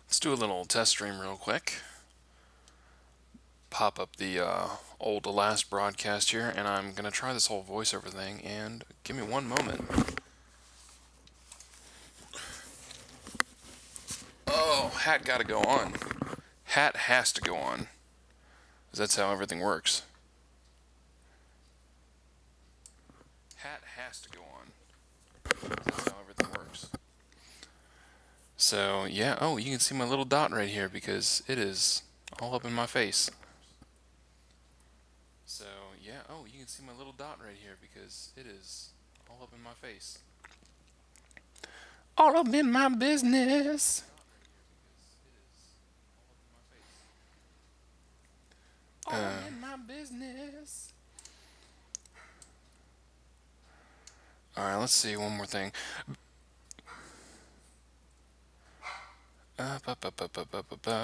Let's do a little test stream real quick. Pop up the old last broadcast here, and I'm going to try this whole voiceover thing, and give me one moment. Oh, hat gotta go on. Hat has to go on. 'Cause that's how everything works. Hat has to go on. 'Cause that's how everything works. So, yeah, oh, you can see my little dot right here because it is all up in my face. So, yeah, oh, you can see my little dot right here because it is all up in my face. All up in my business. All up in my business. Alright, let's see, one more thing.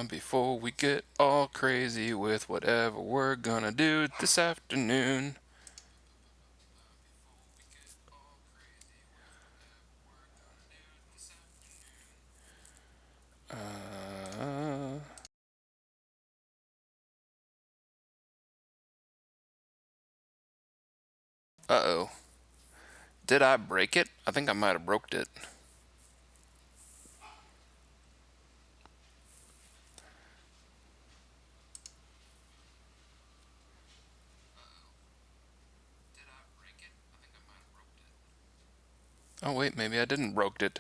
Before we get all crazy with whatever we're gonna do this afternoon. Uh-oh. Did I break it? I think I might have broke it. Oh wait, maybe I didn't broke it.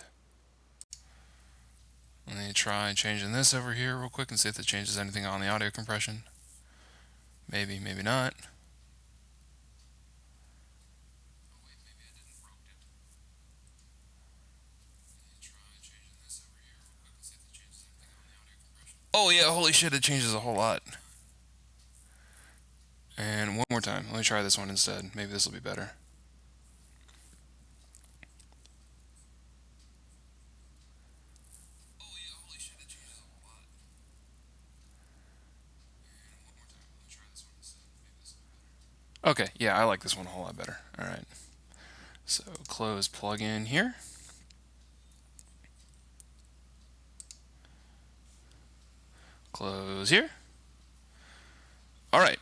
Let me try changing this over here real quick and see if it changes anything on the audio compression. Maybe, maybe not. Oh yeah, holy shit, it changes a whole lot. And one more time. Let me try this one instead. Maybe this will be better. Okay, yeah, I like this one a whole lot better. Alright. So close plugin here. Close here. Alright.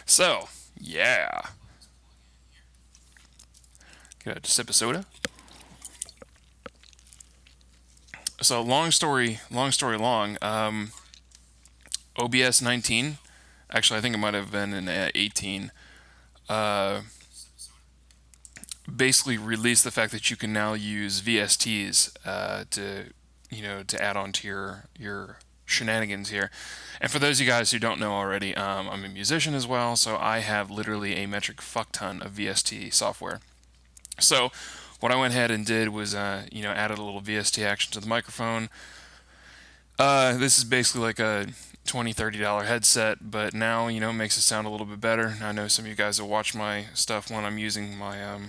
So, yeah. Get a sip of soda. So long story long. OBS 19. Actually, I think it might have been in 18. Basically released the fact that you can now use VSTs to add on to your shenanigans here. And for those of you guys who don't know already, I'm a musician as well, so I have literally a metric fuck ton of VST software. So what I went ahead and did was added a little VST action to the microphone. This is basically like a $20-$30 headset, but now makes it sound a little bit better. I know some of you guys will watch my stuff when I'm using my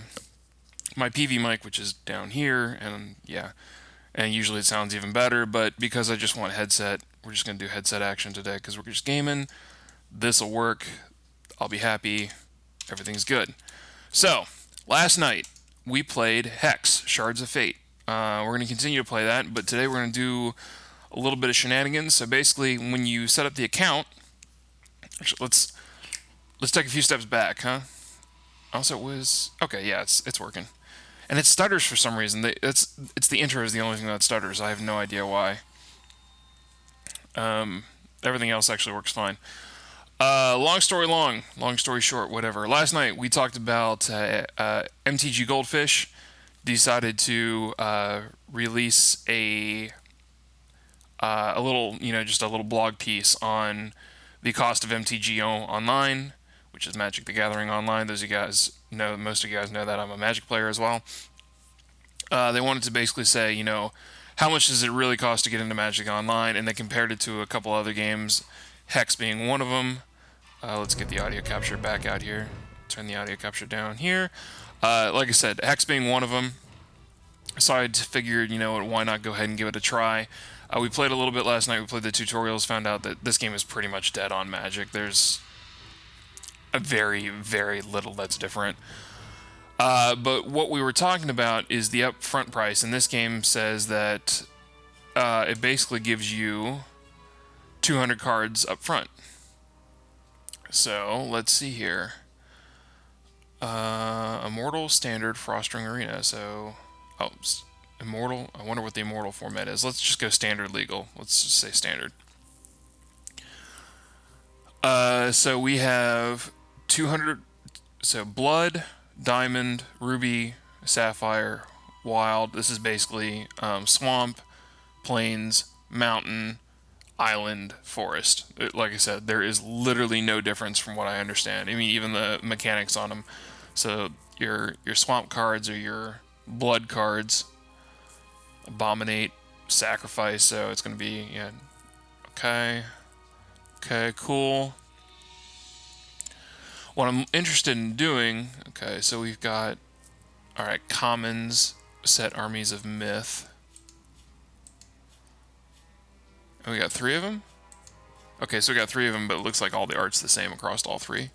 PV mic, which is down here, and yeah, and usually it sounds even better. But because I just want headset, we're just gonna do headset action today because we're just gaming. This'll work. I'll be happy. Everything's good. So last night we played HEX Shards of Fate. We're gonna continue to play that, but today we're gonna do a little bit of shenanigans. So basically, when you set up the account, actually, let's take a few steps back, huh? Also, it was okay. Yeah, it's working, and it stutters for some reason. It's the intro is the only thing that stutters. I have no idea why. Everything else actually works fine. Long story short, whatever. Last night we talked about MTG Goldfish decided to release a little, just a little blog piece on the cost of MTG online, which is Magic the Gathering Online. Those of you guys know, most of you guys know that I'm a Magic player as well. They wanted to basically say, how much does it really cost to get into Magic Online, and they compared it to a couple other games, Hex being one of them. Let's get the audio capture back out here. Turn the audio capture down here. Like I said, Hex being one of them. So I figured, why not go ahead and give it a try. We played a little bit last night. We played the tutorials, found out that this game is pretty much dead on Magic. There's a very, very little that's different. But what we were talking about is the upfront price, and this game says that it basically gives you 200 cards up front. So let's see here. Immortal, Standard, Frostring, Arena. So, oh, Immortal. I wonder what the Immortal format is. Let's just go Standard Legal. Let's just say Standard. So we have 200. So Blood, Diamond, Ruby, Sapphire, Wild. This is basically Swamp, Plains, Mountain, Island, Forest. Like I said, there is literally no difference from what I understand. I mean, even the mechanics on them. So your Swamp cards are your Blood cards. Abominate, Sacrifice. So it's going to be, yeah. Okay, cool. What I'm interested in doing, okay, so we've got, alright, commons, set armies of myth. And we got 3 of them? Okay, so we got 3 of them, but it looks like all the art's the same across all 3.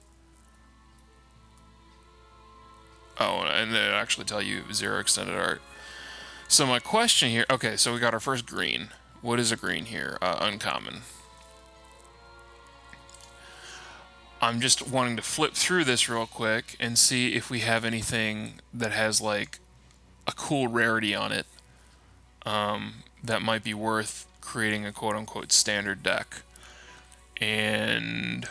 Oh, and they actually tell you 0 extended art. So my question here, okay, so we got our first green. What is a green here? Uncommon. I'm just wanting to flip through this real quick and see if we have anything that has like a cool rarity on it that might be worth creating a quote-unquote standard deck. And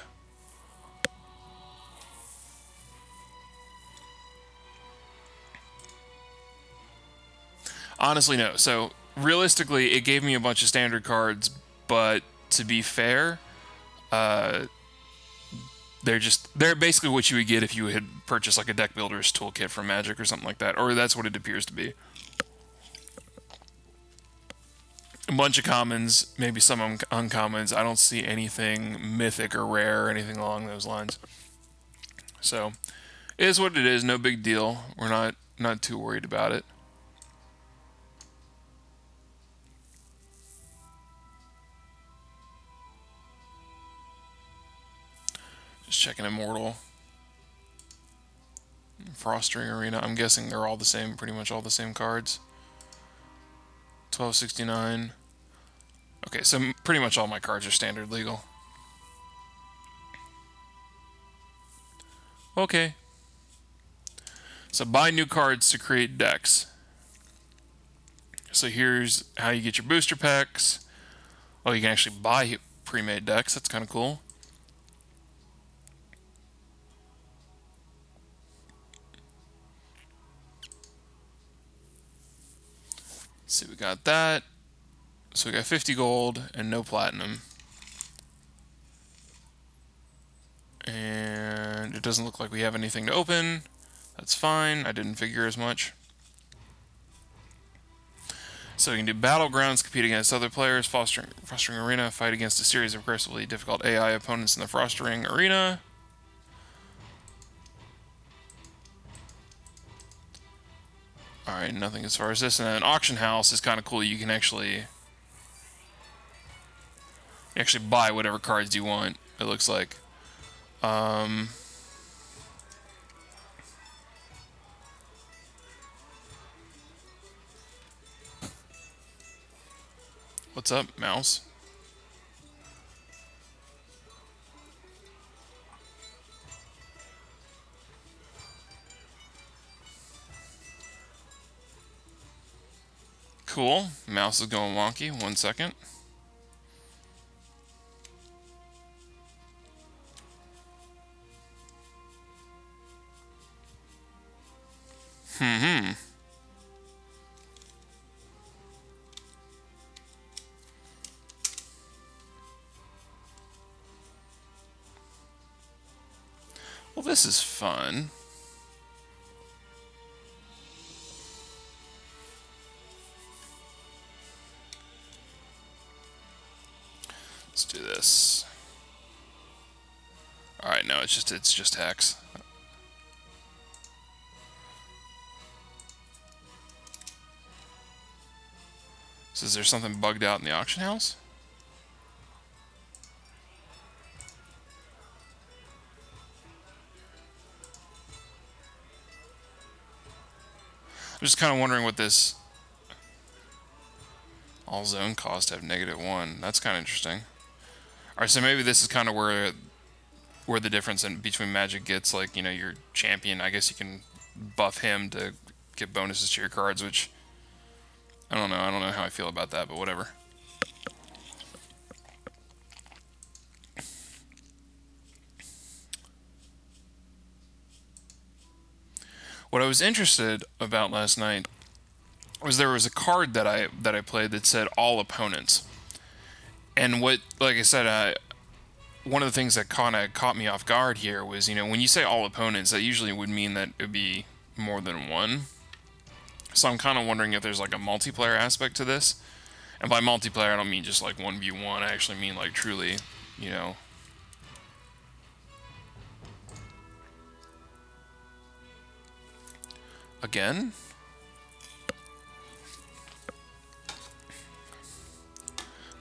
honestly, no. So realistically, it gave me a bunch of standard cards, but to be fair, they're basically what you would get if you had purchased like a deck builder's toolkit from Magic or something like that, or that's what it appears to be. A bunch of commons, maybe some uncommons. I don't see anything mythic or rare or anything along those lines. So it is what it is. No big deal. We're not too worried about it. Just checking Immortal. Frostring Arena. I'm guessing they're all the same, pretty much all the same cards. 1269. Okay, so pretty much all my cards are standard legal. Okay. So buy new cards to create decks. So here's how you get your booster packs. Oh, you can actually buy pre-made decks. That's kind of cool. Let's see, we got that. So we got 50 gold and no platinum. And it doesn't look like we have anything to open. That's fine. I didn't figure as much. So we can do battlegrounds, compete against other players, fostering arena, fight against a series of aggressively difficult AI opponents in the fostering arena. Alright, nothing as far as this. And then auction house is kind of cool. You can actually buy whatever cards you want, it looks like. What's up, mouse? Cool. Mouse is going wonky. 1 second. Well, this is fun. Let's do this. Alright, no, it's just HEX. So is there something bugged out in the auction house? I'm just kind of wondering what this... All zone costs have -1. That's kind of interesting. Alright, so maybe this is kind of where the difference in between Magic gets, like, you know, your champion. I guess you can buff him to get bonuses to your cards, which I don't know. I don't know how I feel about that, but whatever. What I was interested about last night was there was a card that I played that said all opponents. And what, like I said, one of the things that kind of caught me off guard here was, you know, when you say all opponents, that usually would mean that it would be more than one. So I'm kind of wondering if there's like a multiplayer aspect to this. And by multiplayer, I don't mean just like 1v1. I actually mean like truly, you know. Again?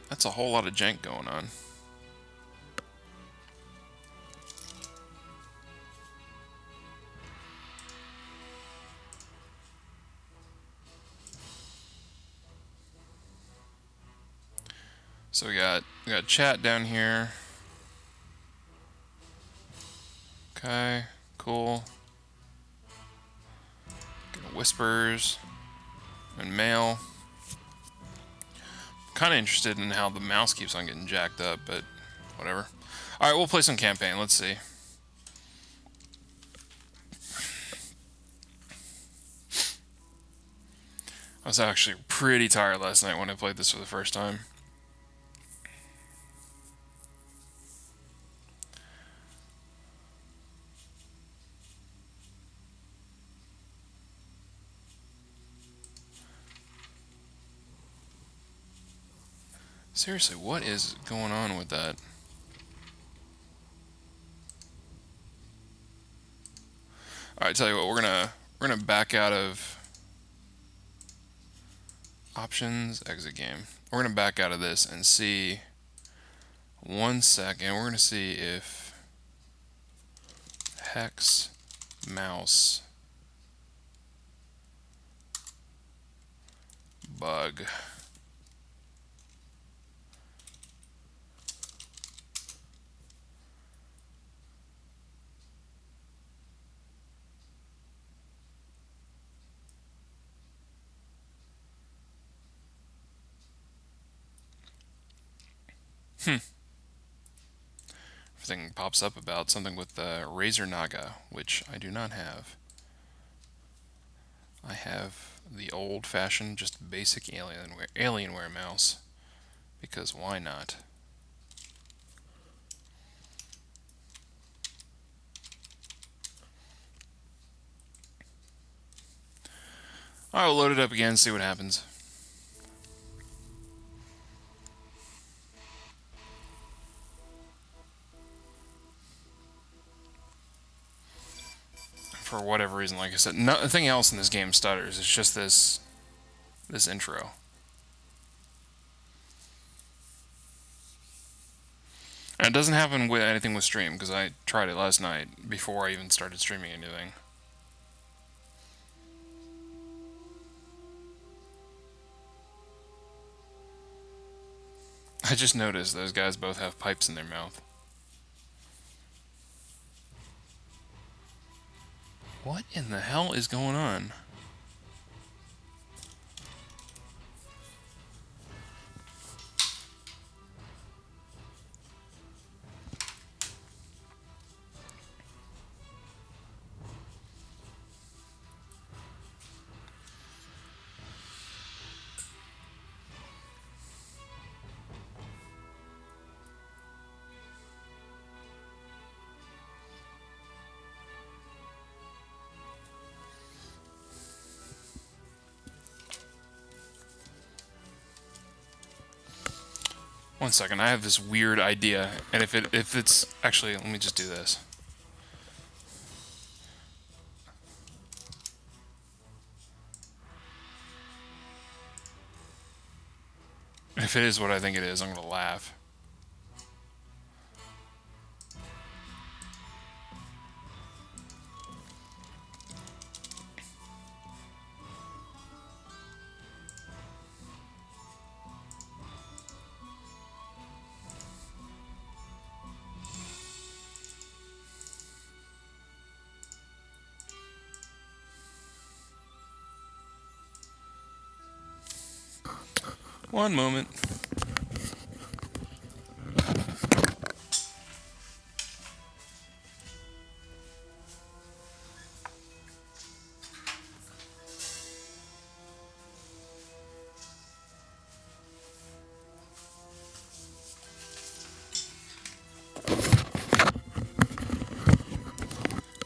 That's a whole lot of jank going on. So we got chat down here. Okay, cool. Whispers and mail. Kind of interested in how the mouse keeps on getting jacked up, but whatever. Alright, we'll play some campaign. Let's see. I was actually pretty tired last night when I played this for the first time. Seriously, what is going on with that? Alright, tell you what, we're gonna back out of options, exit game. We're gonna back out of this and see 1 second. We're gonna see if HEX mouse bug. Everything pops up about something with Razer Naga, which I do not have. I have the old-fashioned, just basic Alienware mouse, because why not? Alright, we'll load it up again, see what happens. For whatever reason, like I said, nothing else in this game stutters. It's just this intro. And it doesn't happen with anything with stream, because I tried it last night before I even started streaming anything. I just noticed those guys both have pipes in their mouth. What in the hell is going on? One second, I have this weird idea, and if it's actually, let me just do this. If it is what I think it is, I'm gonna laugh. One moment.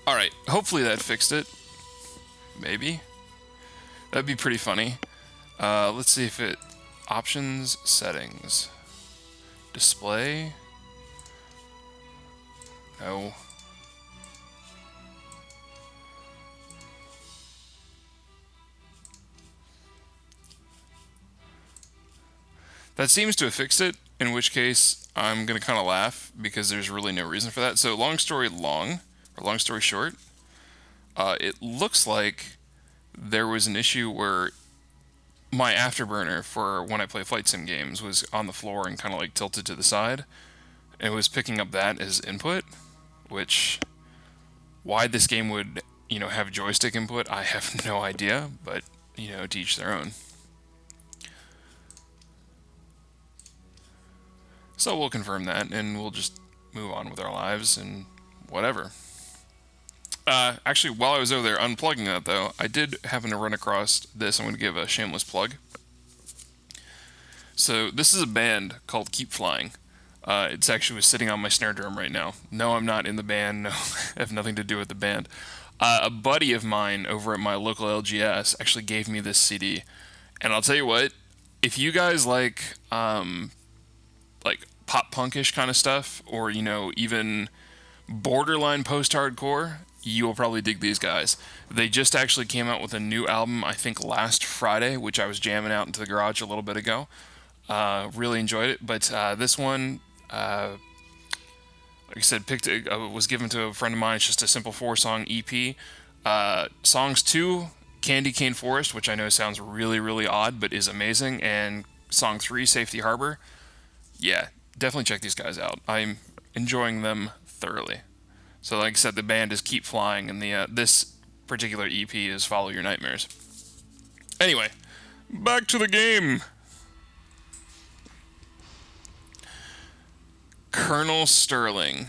Alright, hopefully that fixed it. Maybe. That'd be pretty funny. Let's see if it... Options, settings. Display. No. That seems to have fixed it, in which case I'm going to kind of laugh because there's really no reason for that. So long story long, or long story short, it looks like there was an issue where my afterburner for when I play flight sim games was on the floor and kind of like tilted to the side. It was picking up that as input, which why this game would, have joystick input, I have no idea, but, to each their own. So we'll confirm that, and we'll just move on with our lives and whatever. Actually, while I was over there unplugging that, though, I did happen to run across this. I'm going to give a shameless plug. So this is a band called Keep Flying. It's actually sitting on my snare drum right now. No, I'm not in the band. No, I have nothing to do with the band. A buddy of mine over at my local LGS actually gave me this CD. And I'll tell you what, if you guys like pop punkish kind of stuff, or, even borderline post-hardcore, you will probably dig these guys. They just actually came out with a new album, I think last Friday, which I was jamming out into the garage a little bit ago. Really enjoyed it, but this one, like I said, was given to a friend of mine. It's just a simple 4-song EP. Songs 2, Candy Cane Forest, which I know sounds really, really odd, but is amazing, and song 3, Safety Harbor. Yeah, definitely check these guys out. I'm enjoying them thoroughly. So like I said, the band is Keep Flying, and this particular EP is Follow Your Nightmares. Anyway, back to the game. Colonel Sterling.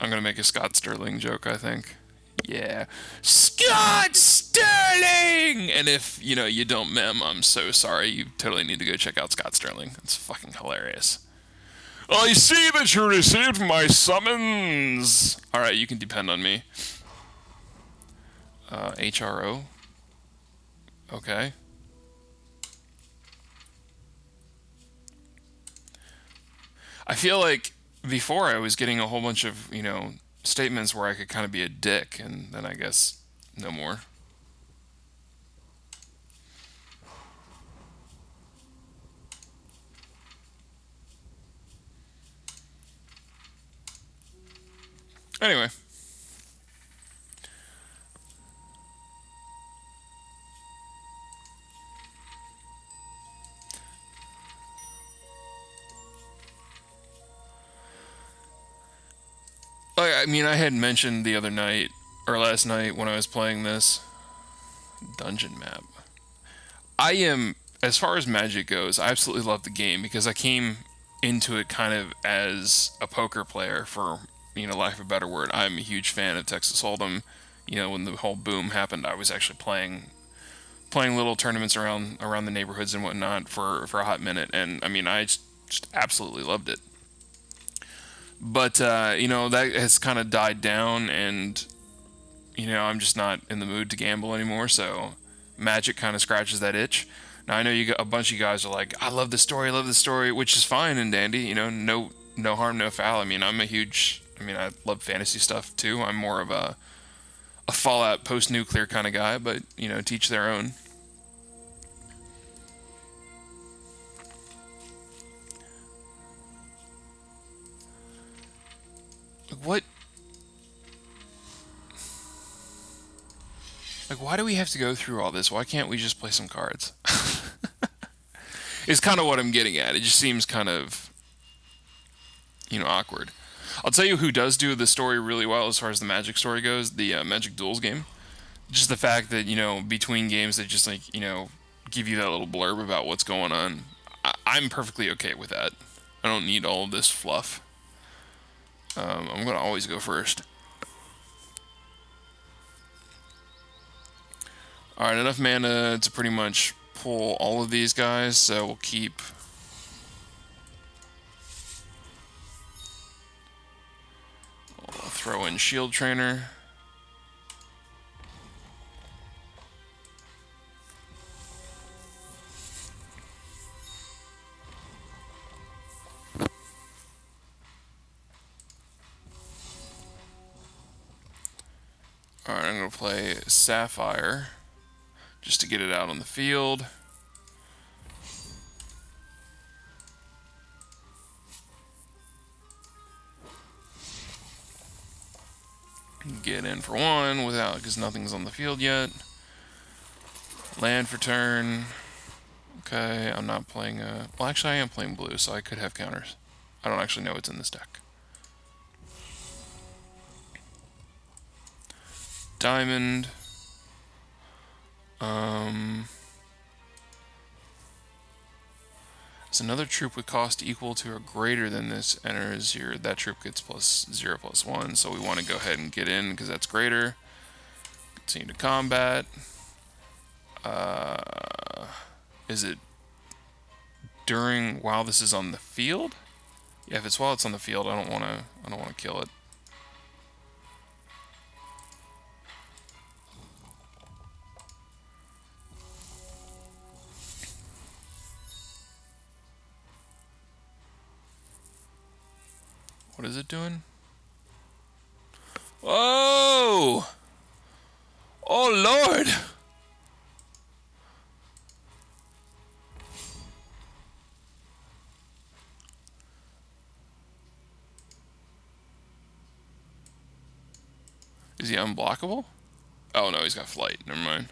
I'm going to make a Scott Sterling joke, I think. Yeah. Scott Sterling! And if, you don't mem, I'm so sorry. You totally need to go check out Scott Sterling. It's fucking hilarious. I see that you received my summons. Alright, you can depend on me. HRO. Okay. I feel like before I was getting a whole bunch of, statements where I could kind of be a dick, and then I guess no more. Anyway. I had mentioned the other night, or last night when I was playing this dungeon map. I am, as far as Magic goes, I absolutely love the game because I came into it kind of as a poker player, for, lack of a better word. I'm a huge fan of Texas Hold'em. When the whole boom happened, I was actually playing little tournaments around the neighborhoods and whatnot for a hot minute, and I just absolutely loved it. But, that has kind of died down, and, I'm just not in the mood to gamble anymore, so Magic kind of scratches that itch. Now, I know a bunch of you guys are like, I love the story, which is fine and dandy, no harm, no foul. I love fantasy stuff, too. I'm more of a Fallout post-nuclear kind of guy, but, teach their own. What? Why do we have to go through all this? Why can't we just play some cards? Is kind of what I'm getting at. It just seems kind of, awkward. I'll tell you who does do the story really well as far as the Magic story goes, the Magic Duels game. Just the fact that, between games they just, give you that little blurb about what's going on. I'm perfectly okay with that. I don't need all of this fluff. I'm going to always go first. Alright, enough mana to pretty much pull all of these guys, so we'll keep... We'll throw in Shield Trainer. Alright, I'm going to play Sapphire just to get it out on the field. Get in for one without, because nothing's on the field yet. Land for turn. Okay, I'm not playing well, actually I am playing blue, so I could have counters. I don't actually know what's in this deck. Diamond. As another troop with cost equal to or greater than this enters here, that troop gets +0/+1, so we want to go ahead and get in because that's greater. Continue to combat. Is it while this is on the field? Yeah, if it's while it's on the field, I don't want to kill it. What is it doing? Oh! Oh, Lord! Is he unblockable? Oh, no, he's got flight. Never mind.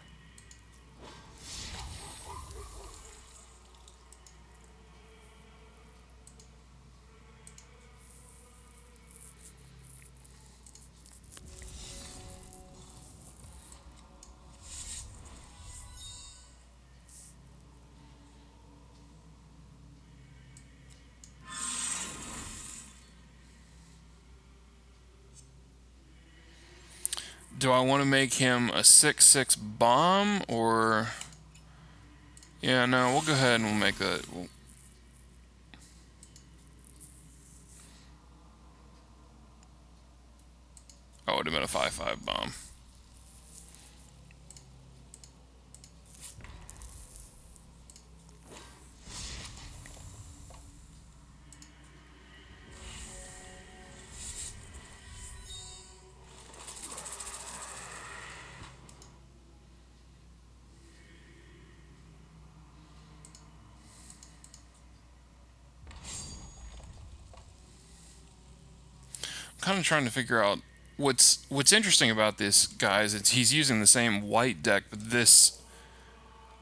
Do I want to make him a 6/6 bomb, or... Yeah, no, we'll go ahead and we'll make that... Oh, it would have been a 5/5 bomb. Kind of trying to figure out what's interesting about this, guys. He's using the same white deck, but this...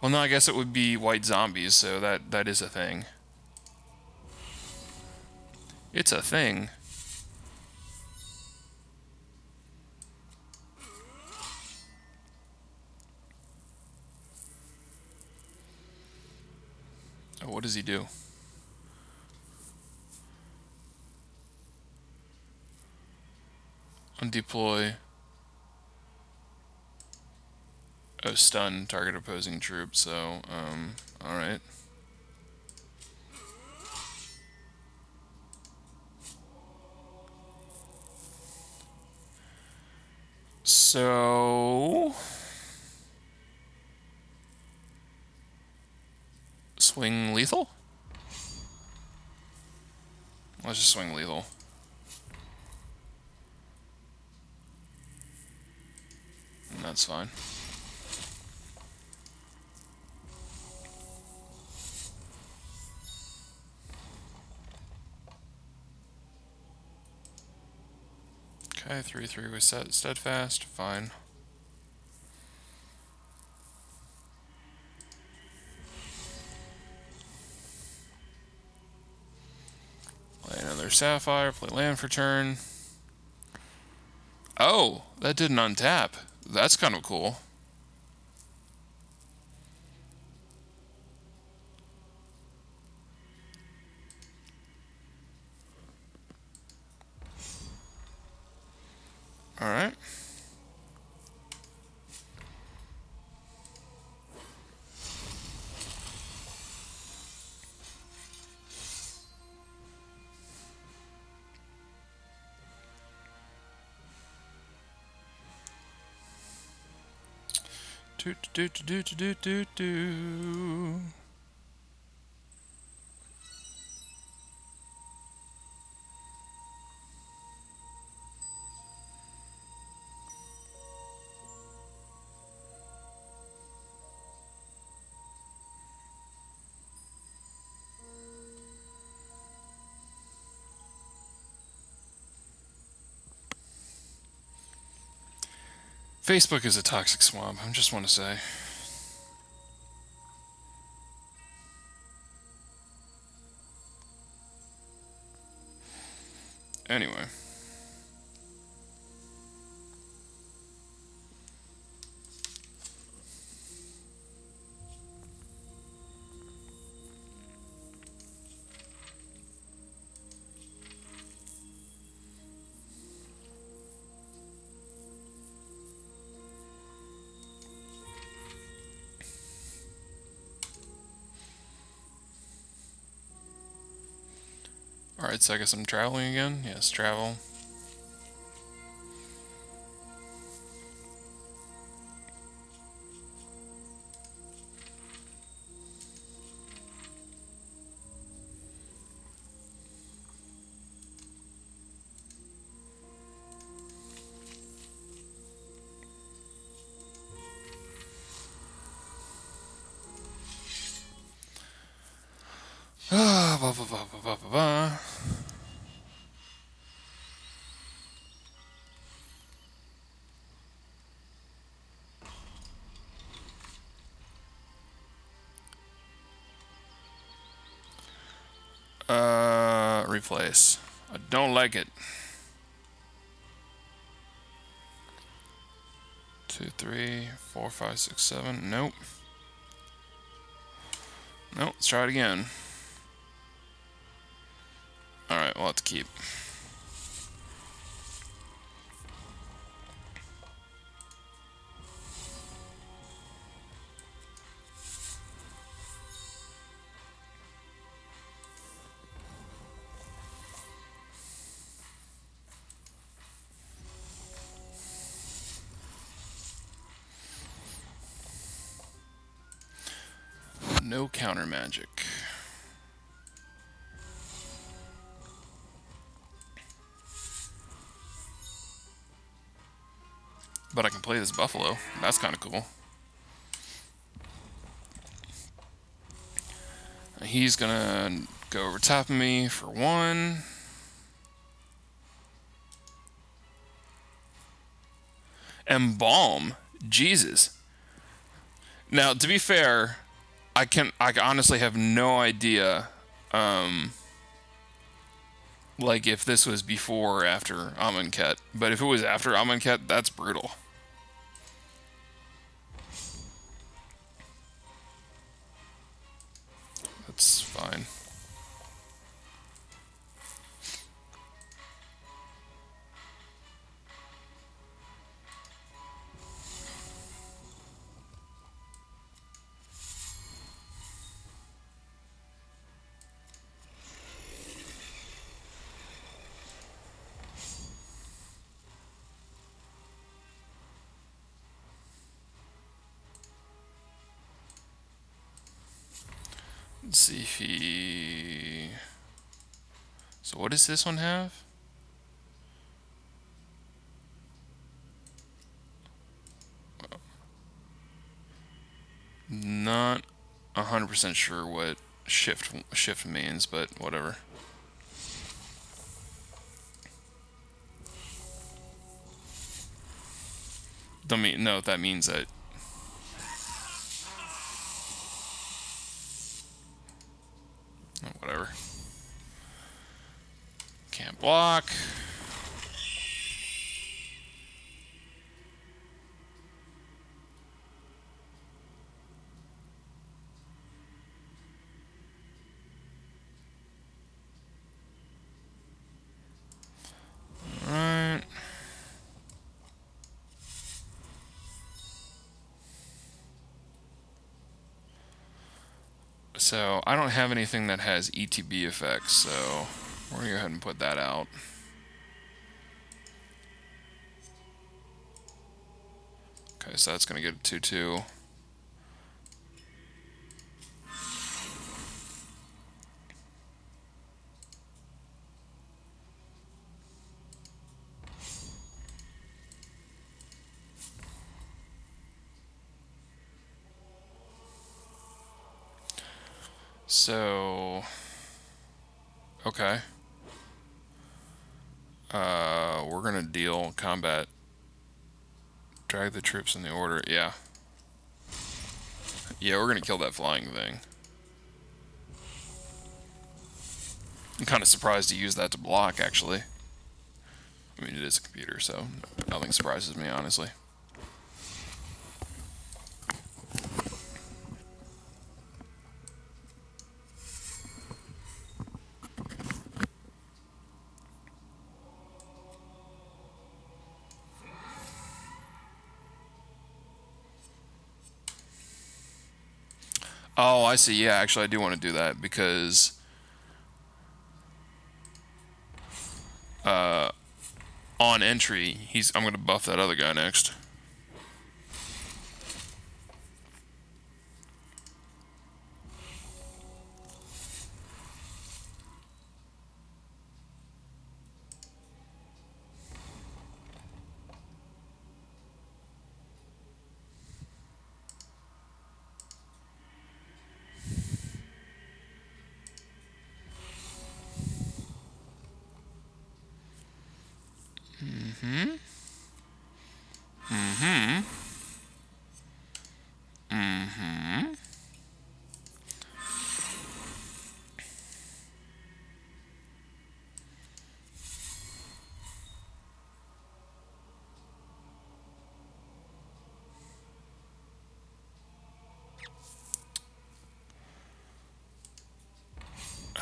Well, no, I guess it would be white zombies, so that is a thing. It's a thing. Oh, what does he do? Undeploy. Oh, stun target opposing troop, so, alright. So... Swing lethal? Let's just swing lethal. And that's fine. Okay, 3/3 with steadfast, fine. Play another sapphire, play land for turn. Oh, that didn't untap. That's kind of cool. Do, do, do, do, do, do, do. Facebook is a toxic swamp, I just want to say. Anyway. Alright, so I guess I'm traveling again? Yes, travel. Ah, blah, blah, blah, blah, blah, blah, blah. Replace. I don't like it. 2, 3, 4, 5, 6, 7. Nope. Nope, let's try it again. Alright, we'll have to keep. No counter magic. But I can play this buffalo. That's kind of cool. He's gonna go over top of me for 1. Embalm. Jesus. Now, to be fair, I honestly have no idea, like if this was before or after Amonkhet. But if it was after Amonkhet, that's brutal. That's fine. Let's see if he... So what does this one have? Not 100% sure what shift means, but whatever. Don't know if that means that. Oh, whatever. Can't block. Alright. So I don't have anything that has ETB effects, so we're gonna go ahead and put that out. Okay, so that's going to get a 2-2. So, okay. We're gonna deal combat. Drag the troops in the order. Yeah. Yeah, we're gonna kill that flying thing. I'm kind of surprised to use that to block, actually. I mean, it is a computer, so nothing surprises me, honestly. Oh, I see. Yeah, actually, I do want to do that because on entry, I'm going to buff that other guy next. Mm-hmm. Mm-hmm. Mm-hmm.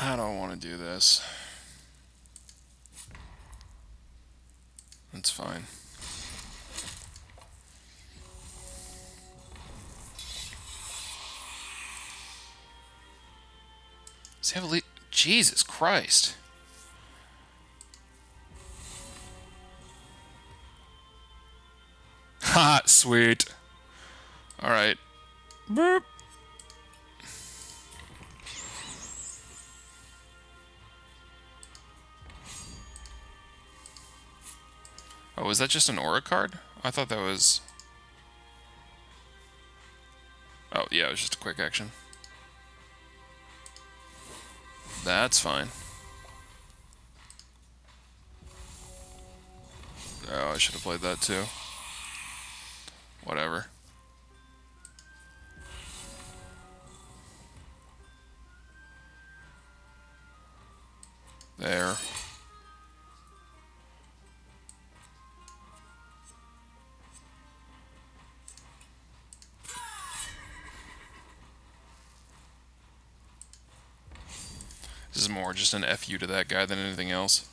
I don't want to do this. That's fine. Does he have a lead? Jesus Christ. Ha! Sweet. Alright. Boop. Oh, was that just an aura card? I thought that was... Oh, yeah, it was just a quick action. That's fine. Oh, I should have played that too. Whatever. There. This is more just an FU to that guy than anything else.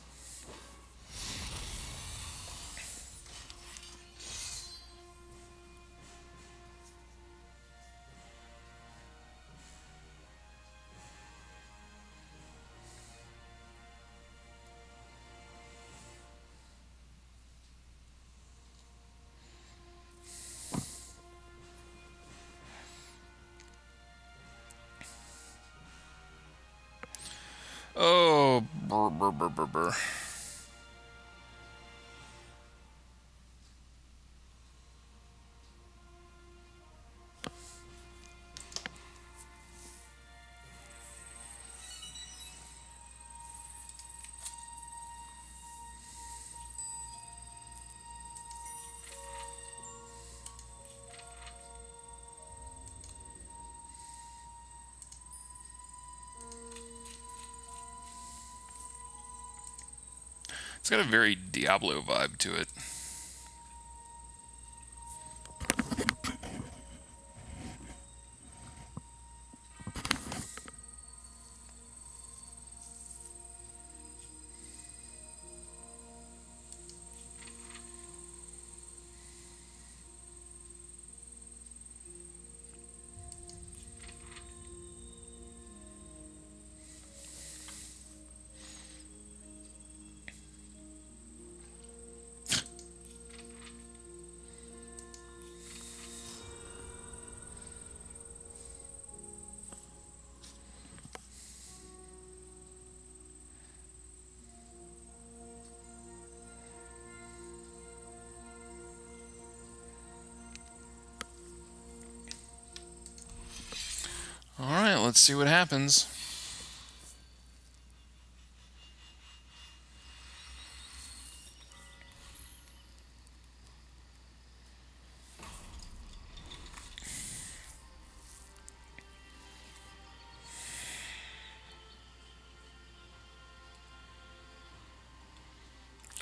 Oh, brr, brr, brr, brr, brr. It's got a very Diablo vibe to it. Alright, let's see what happens.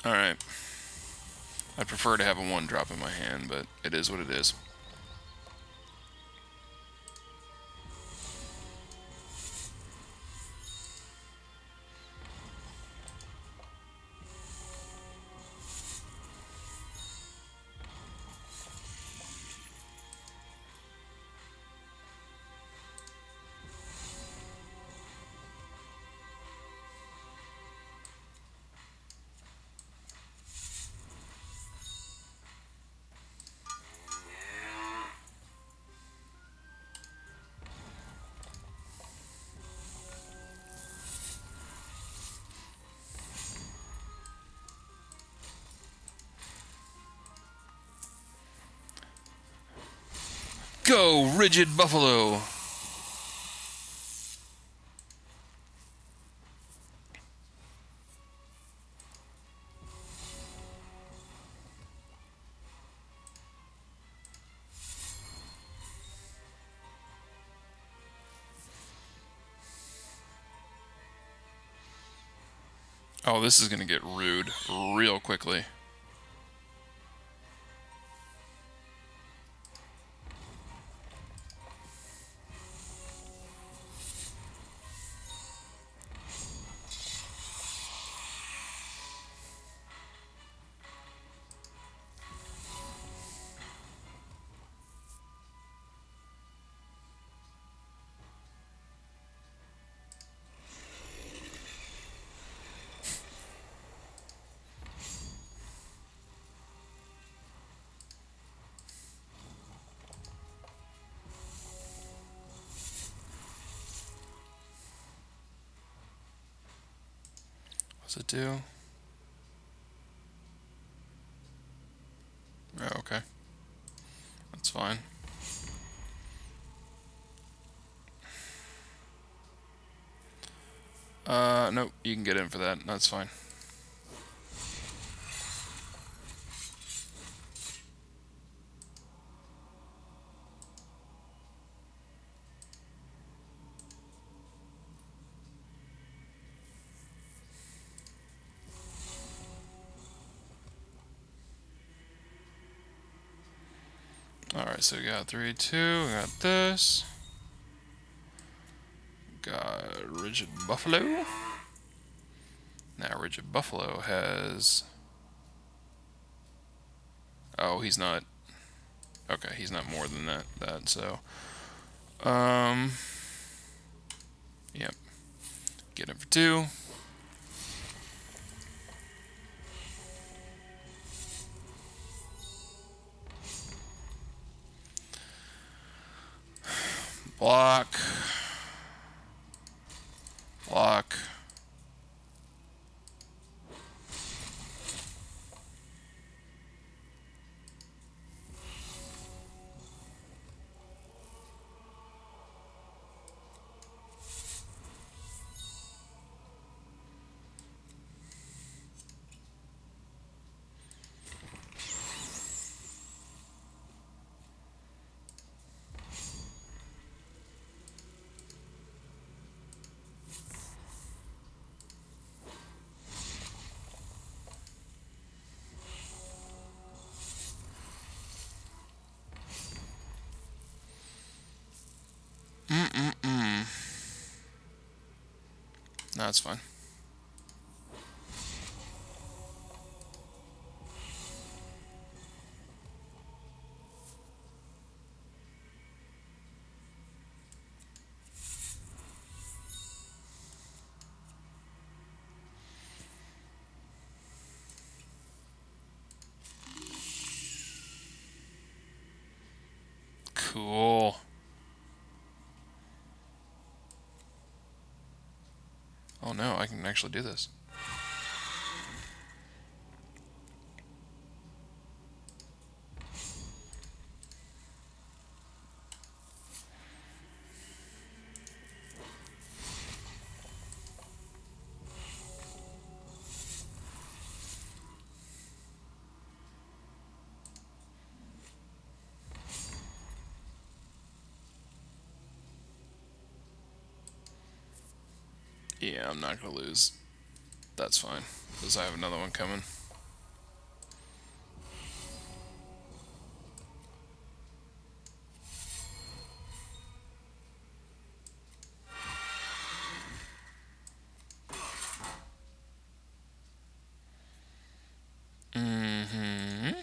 Alright. I prefer to have a 1 drop in my hand, but it is what it is. Go, Rigid Buffalo! Oh, this is gonna get rude real quickly. What's it do? Oh, okay. That's fine. Nope, you can get in for that. That's fine. Alright, so we got 3, 2, we got this. Got Rigid Buffalo. Now Rigid Buffalo has... Oh, he's not... Okay, he's not more than that, so... Yep. Get him for 2. Block. Block. No, that's fine. Cool. Oh no, I can actually do this. Yeah, I'm not gonna lose. That's fine, because I have another one coming. Mm-hmm.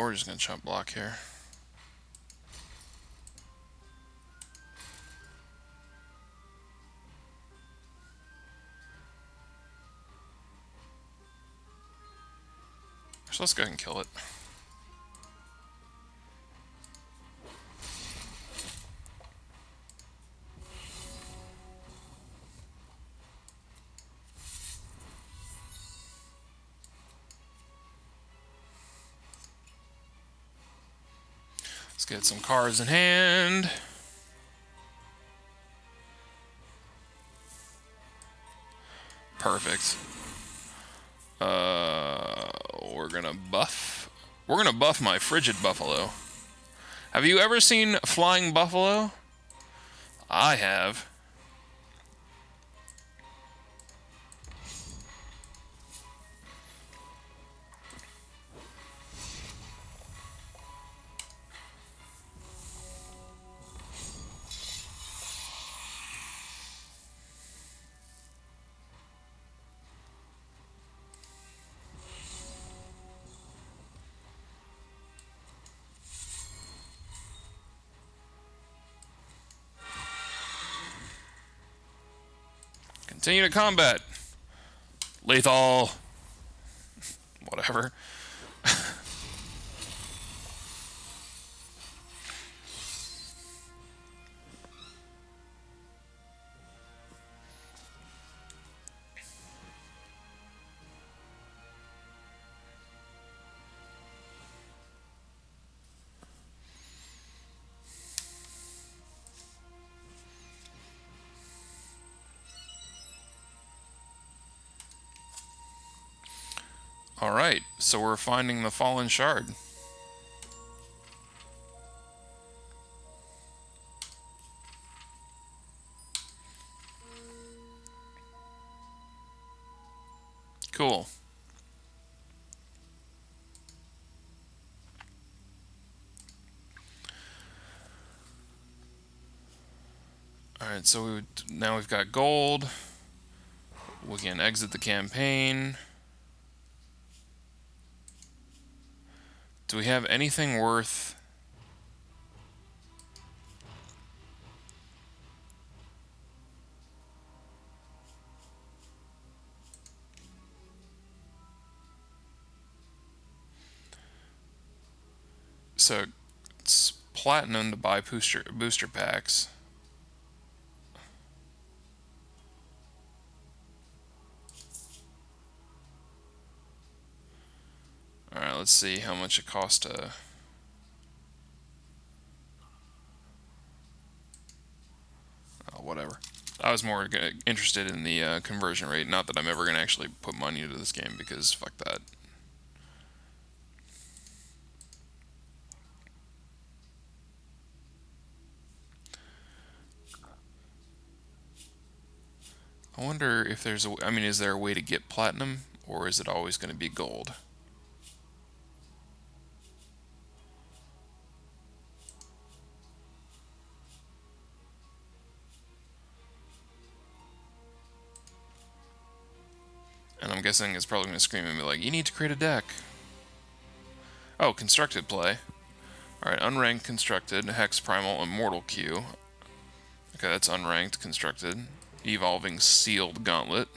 We're just gonna chump block here. So let's go ahead and kill it. Let's get some cards in hand. Perfect. We're gonna buff. We're gonna buff my frigid buffalo. Have you ever seen flying buffalo? I have. Continue to combat. Lethal. Whatever. Alright, so we're finding the fallen shard. Cool. Alright, so now we've got gold. We can exit the campaign. Do we have anything worth... So, it's platinum to buy booster packs. Alright, let's see how much it costs to... Oh, whatever. I was more interested in the conversion rate. Not that I'm ever going to actually put money into this game, because fuck that. I wonder if there's a... I mean, is there a way to get platinum? Or is it always going to be gold? And I'm guessing it's probably going to scream at me like, you need to create a deck. Oh, constructed play. Alright, unranked constructed, Hex Primal Immortal Q. Okay, that's unranked constructed. Evolving Sealed Gauntlet.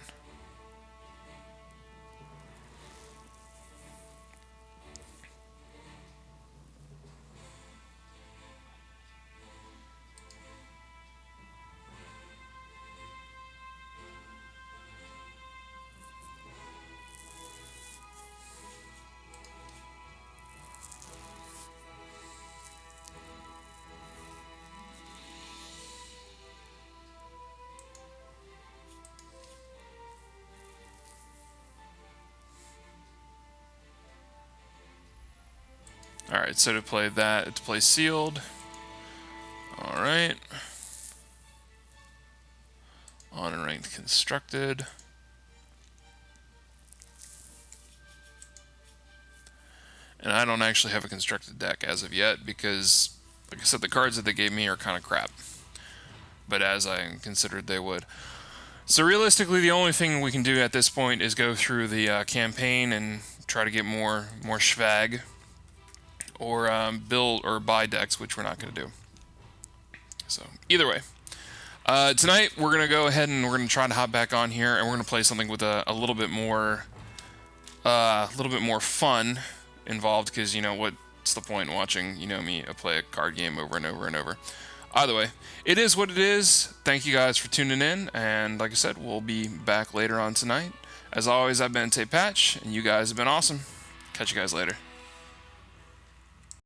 Alright, so to play that, to play sealed. Alright. On and ranked constructed. And I don't actually have a constructed deck as of yet because, like I said, the cards that they gave me are kind of crap. But as I considered they would. So realistically, the only thing we can do at this point is go through the campaign and try to get more schwag. Or build or buy decks, which we're not going to do. So, either way. Tonight, we're going to go ahead and we're going to try to hop back on here, and we're going to play something with a little bit more fun involved, because, you know, what's the point in watching, you know, me play a card game over and over and over. Either way, it is what it is. Thank you guys for tuning in, and like I said, we'll be back later on tonight. As always, I've been TehPatch, and you guys have been awesome. Catch you guys later.